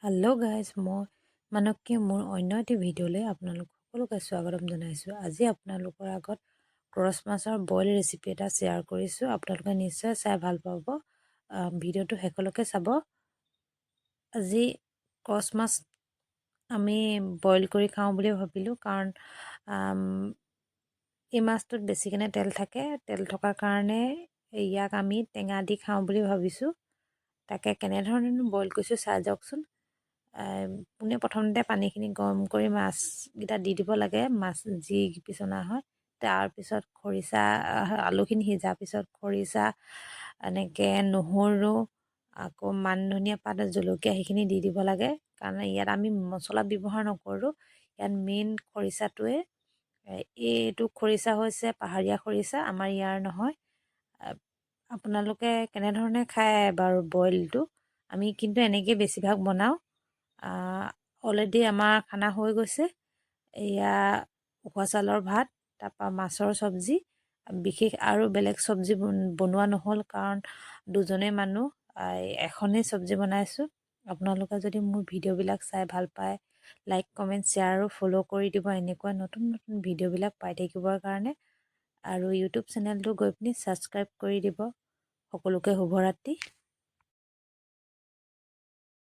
Hello' guys, মই মানৱকে মোৰ অন্য এটি ভিডিঅ'লৈ আপোনালোক সকলোকে স্বাগতম জনাইছোঁ। আজি আপোনালোকৰ আগত ক্ৰছ মাছৰ বইল ৰেচিপি এটা শ্বেয়াৰ কৰিছোঁ। আপোনালোকে নিশ্চয় চাই ভাল পাব। ভিডিঅ'টো শেষলৈকে চাব। আজি ক্ৰছ মাছ আমি বইল কৰি খাওঁ বুলি ভাবিলোঁ, কাৰণ এই মাছটোত বেছিকেনে তেল থাকে। তেল থকাৰ কাৰণে ইয়াক আমি টেঙা দি খাওঁ বুলি ভাবিছোঁ। তাকে কেনেধৰণে বইল কৰিছোঁ চাই যাওকচোন। পোনে প্ৰথমতে পানীখিনি গৰম কৰি মাছকেইটা দি দিব লাগে, মাছ যি পিছনা হয়। তাৰপিছত খৰিচা, আলুখিনি সিজাৰ পিছত খৰিচা, এনেকৈ নহৰু, আকৌ মান ধনিয়া পাত, জলকীয়া সেইখিনি দি দিব লাগে। কাৰণ ইয়াত আমি মছলা ব্যৱহাৰ নকৰোঁ। ইয়াত মেইন খৰিচাটোৱে, এইটো খৰিচা হৈছে পাহাৰীয়া খৰিচা, আমাৰ ইয়াৰ নহয়। আপোনালোকে কেনেধৰণে খায় বাৰু বইলটো? আমি কিন্তু এনেকৈ বেছিভাগ বনাওঁ। অলৰেডি আমাৰ খানা হৈ গৈছে। এয়া উখোৱা চাউলৰ ভাত, তাৰপৰা মাছৰ চব্জি। বিশেষ আৰু বেলেগ চব্জি বনোৱা নহ'ল, কাৰণ দুজনেই মানুহ, এখনেই চব্জি বনাইছোঁ। আপোনালোকে যদি মোৰ ভিডিঅ'বিলাক চাই ভাল পায়, লাইক কমেণ্ট শ্বেয়াৰ আৰু ফ'ল' কৰি দিব, এনেকুৱা নতুন নতুন ভিডিঅ'বিলাক পাই থাকিবৰ কাৰণে। আৰু ইউটিউব চেনেলটো গৈ পিনি ছাবস্ক্ৰাইব কৰি দিব। সকলোকে শুভৰাত্ৰি।